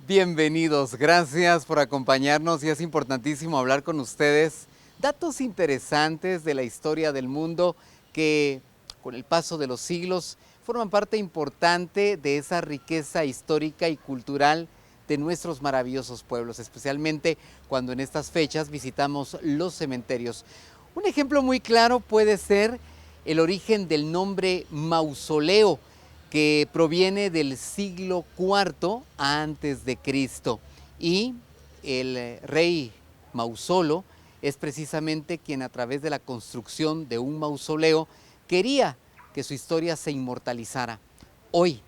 Bienvenidos, gracias por acompañarnos y es importantísimo hablar con ustedes datos interesantes de la historia del mundo que con el paso de los siglos forman parte importante de esa riqueza histórica y cultural de nuestros maravillosos pueblos, especialmente cuando en estas fechas visitamos los cementerios. Un ejemplo muy claro puede ser el origen del nombre mausoleo, que proviene del siglo IV antes de Cristo, y el rey Mausolo es precisamente quien, a través de la construcción de un mausoleo, quería que su historia se inmortalizara. Hoy,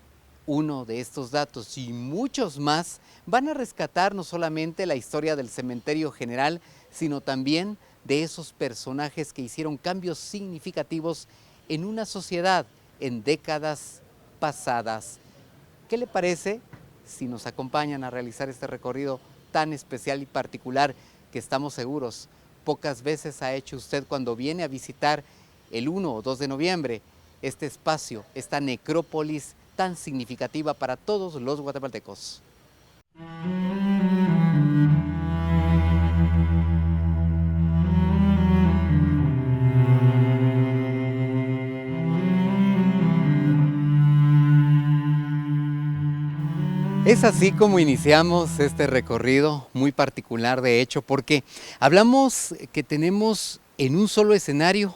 uno de estos datos y muchos más van a rescatar no solamente la historia del cementerio general, sino también de esos personajes que hicieron cambios significativos en una sociedad en décadas pasadas. ¿Qué le parece si nos acompañan a realizar este recorrido tan especial y particular que estamos seguros pocas veces ha hecho usted cuando viene a visitar el 1 o 2 de noviembre este espacio, esta necrópolis tan significativa para todos los guatemaltecos? Es así como iniciamos este recorrido muy particular, de hecho, porque hablamos que tenemos en un solo escenario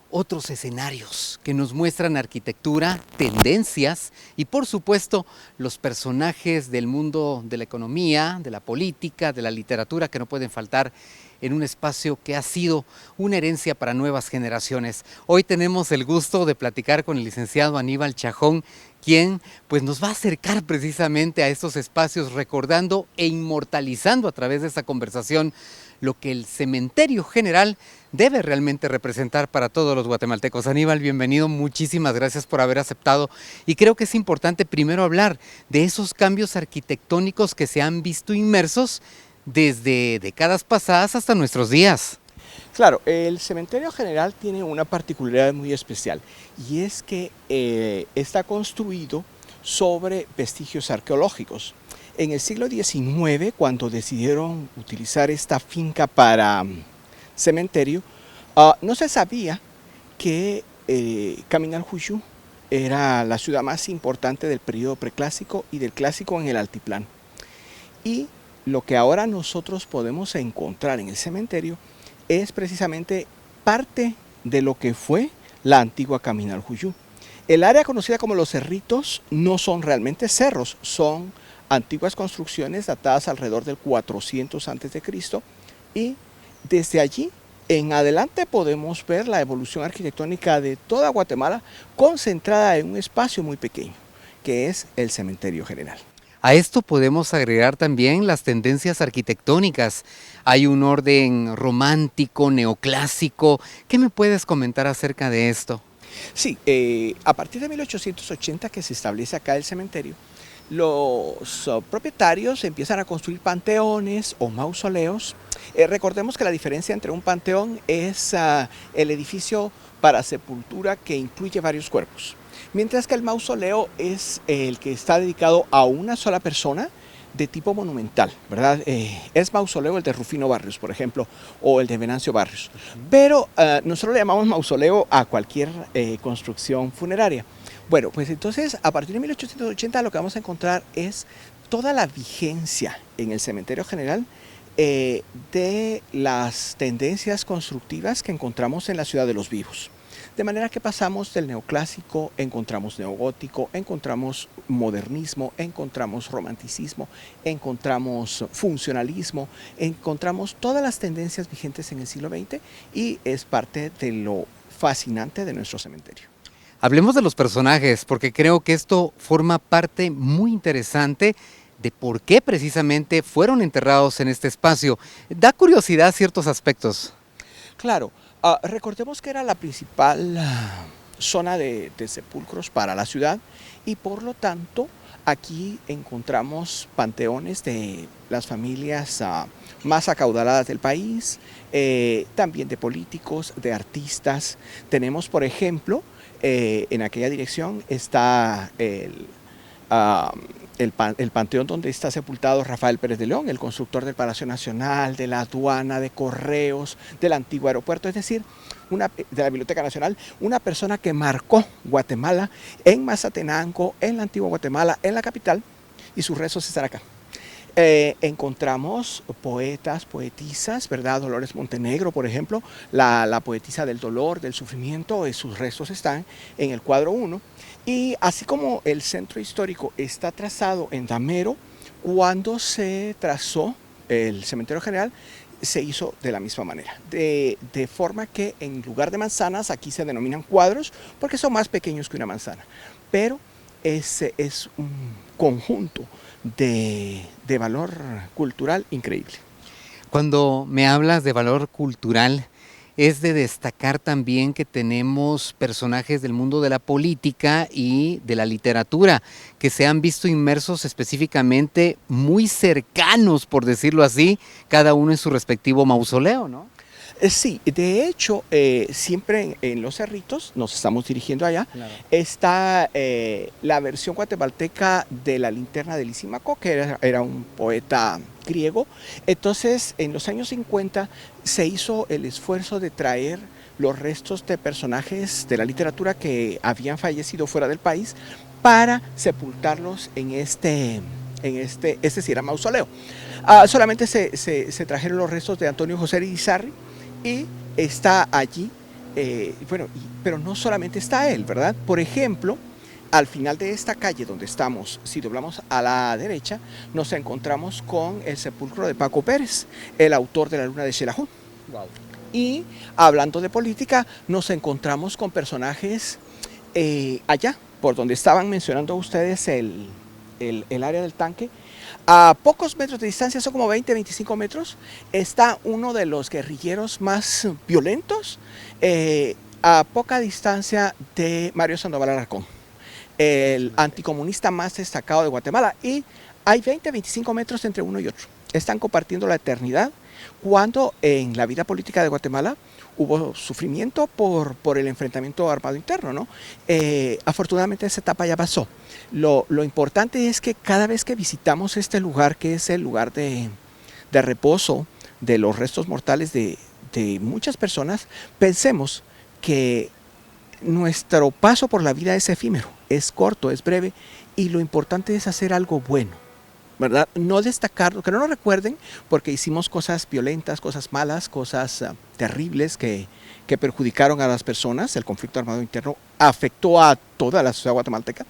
otros escenarios que nos muestran arquitectura, tendencias y, por supuesto, los personajes del mundo de la economía, de la política, de la literatura, que no pueden faltar en un espacio que ha sido una herencia para nuevas generaciones. Hoy tenemos el gusto de platicar con el licenciado Aníbal Chajón, quien pues nos va a acercar precisamente a estos espacios, recordando e inmortalizando a través de esta conversación lo que el cementerio general debe realmente representar para todos los guatemaltecos. Aníbal, bienvenido, muchísimas gracias por haber aceptado, y creo que es importante primero hablar de esos cambios arquitectónicos que se han visto inmersos desde décadas pasadas hasta nuestros días. Claro, el cementerio general tiene una particularidad muy especial y es que está construido sobre vestigios arqueológicos. En el siglo XIX, cuando decidieron utilizar esta finca para cementerio, no se sabía que Caminaljuyu era la ciudad más importante del periodo preclásico y del clásico en el altiplano. Y lo que ahora nosotros podemos encontrar en el cementerio es precisamente parte de lo que fue la antigua Caminaljuyu. El área conocida como Los Cerritos no son realmente cerros, son antiguas construcciones datadas alrededor del 400 a.C. y desde allí en adelante podemos ver la evolución arquitectónica de toda Guatemala concentrada en un espacio muy pequeño, que es el cementerio general. A esto podemos agregar también las tendencias arquitectónicas. Hay un orden romántico, neoclásico. ¿Qué me puedes comentar acerca de esto? Sí, a partir de 1880 que se establece acá el cementerio, los propietarios empiezan a construir panteones o mausoleos. Recordemos que la diferencia entre un panteón es el edificio para sepultura que incluye varios cuerpos, mientras que el mausoleo es el que está dedicado a una sola persona de tipo monumental, ¿verdad? Es mausoleo el de Rufino Barrios, por ejemplo, o el de Venancio Barrios. Pero nosotros le llamamos mausoleo a cualquier construcción funeraria. Bueno, pues entonces a partir de 1880 lo que vamos a encontrar es toda la vigencia en el cementerio general de las tendencias constructivas que encontramos en la ciudad de los vivos. De manera que pasamos del neoclásico, encontramos neogótico, encontramos modernismo, encontramos romanticismo, encontramos funcionalismo, encontramos todas las tendencias vigentes en el siglo XX y es parte de lo fascinante de nuestro cementerio. Hablemos de los personajes, porque creo que esto forma parte muy interesante de por qué precisamente fueron enterrados en este espacio. Da curiosidad ciertos aspectos. Claro, recordemos que era la principal zona de sepulcros para la ciudad y por lo tanto aquí encontramos panteones de las familias más acaudaladas del país, también de políticos, de artistas. Tenemos, por ejemplo, en aquella dirección está ah, el panteón donde está sepultado Rafael Pérez de León, el constructor del Palacio Nacional, de la aduana, de correos, del antiguo aeropuerto, es decir, de la Biblioteca Nacional, una persona que marcó Guatemala en Mazatenango, en la antigua Guatemala, en la capital, y sus restos están acá. Encontramos poetas, poetisas, ¿verdad? Dolores Montenegro, por ejemplo, la poetisa del dolor, del sufrimiento, sus restos están en el cuadro 1. Y así como el centro histórico está trazado en damero, cuando se trazó el cementerio general, se hizo de la misma manera, de forma que en lugar de manzanas aquí se denominan cuadros porque son más pequeños que una manzana, pero ese es un conjunto de valor cultural increíble. Cuando me hablas de valor cultural, es de destacar también que tenemos personajes del mundo de la política y de la literatura que se han visto inmersos específicamente muy cercanos, por decirlo así, cada uno en su respectivo mausoleo, ¿no? Sí, de hecho, siempre en Los Cerritos, nos estamos dirigiendo allá, Claro. está la versión guatemalteca de La Linterna de Lisímaco, que era un poeta griego. Entonces, en los años 50 se hizo el esfuerzo de traer los restos de personajes de la literatura que habían fallecido fuera del país para sepultarlos en este sí era mausoleo. Solamente se trajeron los restos de Antonio José Irizarry, y está allí, pero no solamente está él, ¿verdad? Por ejemplo, al final de esta calle donde estamos, si doblamos a la derecha, nos encontramos con el sepulcro de Paco Pérez, el autor de La Luna de Xelajú. Wow. Y hablando de política, nos encontramos con personajes allá, por donde estaban mencionando ustedes el área del tanque. A pocos metros de distancia, son como 20-25 metros, está uno de los guerrilleros más violentos, a poca distancia de Mario Sandoval Alarcón, el anticomunista más destacado de Guatemala, y hay 20-25 metros entre uno y otro. Están compartiendo la eternidad, cuando en la vida política de Guatemala hubo sufrimiento por el enfrentamiento armado interno, ¿no? Afortunadamente esa etapa ya pasó. Lo importante es que cada vez que visitamos este lugar, que es el lugar de reposo de los restos mortales de muchas personas, pensemos que nuestro paso por la vida es efímero, es corto, es breve, y lo importante es hacer algo bueno, ¿verdad? No destacarlo, que no nos recuerden porque hicimos cosas violentas, cosas malas, cosas terribles que perjudicaron a las personas. El conflicto armado interno afectó a toda la sociedad guatemalteca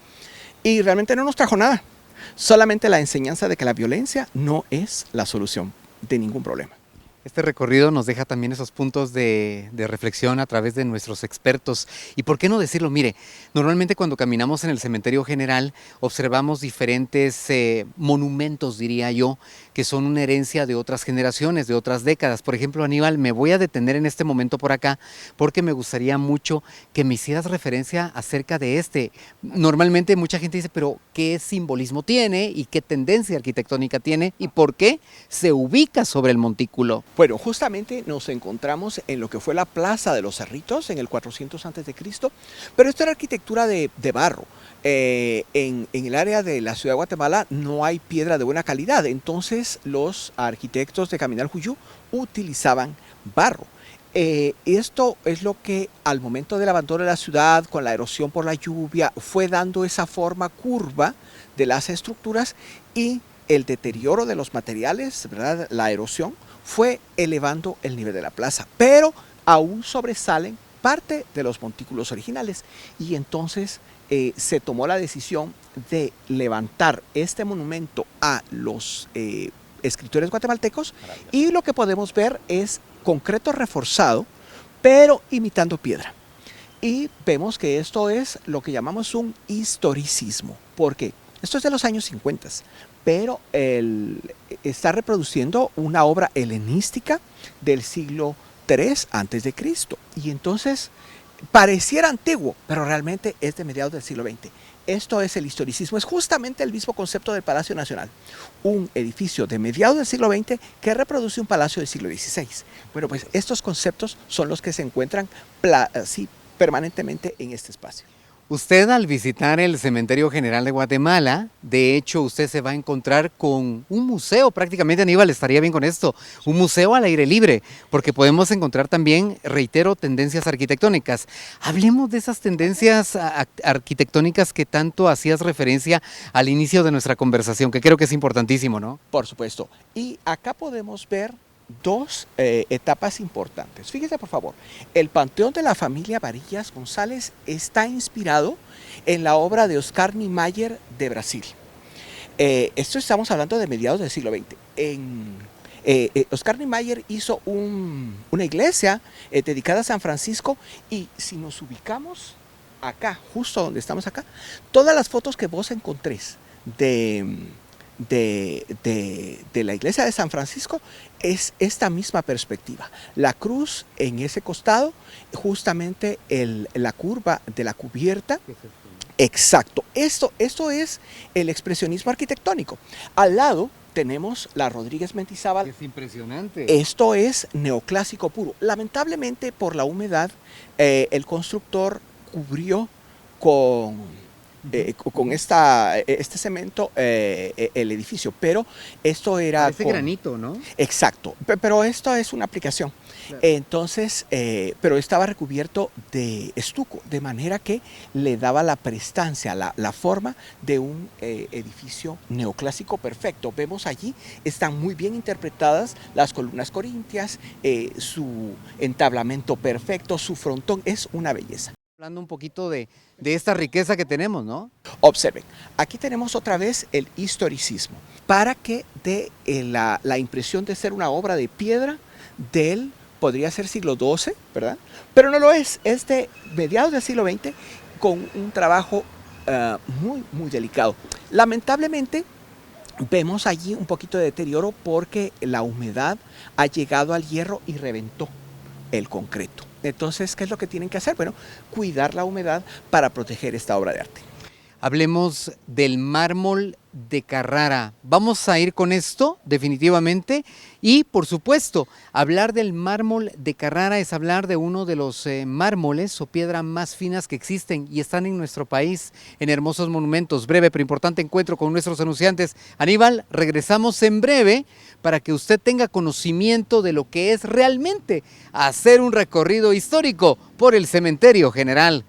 y realmente no nos trajo nada, solamente la enseñanza de que la violencia no es la solución de ningún problema. Este recorrido nos deja también esos puntos de reflexión a través de nuestros expertos. ¿Y por qué no decirlo? Mire, normalmente cuando caminamos en el cementerio general observamos diferentes monumentos, diría yo, que son una herencia de otras generaciones, de otras décadas. Por ejemplo, Aníbal, me voy a detener en este momento por acá porque me gustaría mucho que me hicieras referencia acerca de este. Normalmente mucha gente dice, pero ¿qué simbolismo tiene y qué tendencia arquitectónica tiene y por qué se ubica sobre el montículo? Bueno, justamente nos encontramos en lo que fue la Plaza de los Cerritos en el 400 a.C., pero esto era arquitectura de barro. En el área de la ciudad de Guatemala no hay piedra de buena calidad, entonces los arquitectos de Caminal Juyú utilizaban barro. Esto es lo que al momento del abandono de la ciudad, con la erosión por la lluvia, fue dando esa forma curva de las estructuras, y el deterioro de los materiales, ¿verdad? La erosión fue elevando el nivel de la plaza, pero aún sobresalen parte de los montículos originales, y entonces se tomó la decisión de levantar este monumento a los escritores guatemaltecos, y lo que podemos ver es concreto reforzado, pero imitando piedra. Y vemos que esto es lo que llamamos un historicismo. ¿Por qué? Esto es de los años 50, pero está reproduciendo una obra helenística del siglo III a.C. Y entonces pareciera antiguo, pero realmente es de mediados del siglo XX. Esto es el historicismo, es justamente el mismo concepto del Palacio Nacional, un edificio de mediados del siglo XX que reproduce un palacio del siglo XVI. Bueno, pues estos conceptos son los que se encuentran permanentemente en este espacio. Usted al visitar el Cementerio General de Guatemala, de hecho usted se va a encontrar con un museo, prácticamente Aníbal estaría bien con esto, un museo al aire libre, porque podemos encontrar también, reitero, tendencias arquitectónicas. Hablemos de esas tendencias arquitectónicas que tanto hacías referencia al inicio de nuestra conversación, que creo que es importantísimo, ¿no? Por supuesto. Y acá podemos ver dos etapas importantes. Fíjese por favor, el Panteón de la familia Varillas González está inspirado en la obra de Oscar Niemeyer de Brasil. Esto estamos hablando de mediados del siglo XX. Oscar Niemeyer hizo una iglesia dedicada a San Francisco y si nos ubicamos acá, justo donde estamos acá, todas las fotos que vos encontrés de la iglesia de San Francisco es esta misma perspectiva. La cruz en ese costado, justamente la curva de la cubierta. Exacto, esto es el expresionismo arquitectónico. Al lado tenemos la Rodríguez Mendizábal. Es impresionante. Esto es neoclásico puro. Lamentablemente por la humedad, el constructor cubrió con este cemento el edificio, pero esto era... Parece granito, ¿no? Exacto, pero esto es una aplicación. Claro. Entonces, pero estaba recubierto de estuco, de manera que le daba la prestancia, la forma de un edificio neoclásico perfecto. Vemos allí, están muy bien interpretadas las columnas corintias, su entablamento perfecto, su frontón, es una belleza. Hablando un poquito de esta riqueza que tenemos, ¿no? Observen, aquí tenemos otra vez el historicismo, para que dé la impresión de ser una obra de piedra del, podría ser siglo XII, ¿verdad? Pero no lo es de mediados del siglo XX con un trabajo muy delicado. Lamentablemente, vemos allí un poquito de deterioro porque la humedad ha llegado al hierro y reventó el concreto. Entonces, ¿qué es lo que tienen que hacer? Bueno, cuidar la humedad para proteger esta obra de arte. Hablemos del mármol de Carrara. Vamos a ir con esto definitivamente y por supuesto hablar del mármol de Carrara es hablar de uno de los mármoles o piedras más finas que existen y están en nuestro país en hermosos monumentos. Breve pero importante encuentro con nuestros anunciantes. Aníbal, regresamos en breve para que usted tenga conocimiento de lo que es realmente hacer un recorrido histórico por el Cementerio General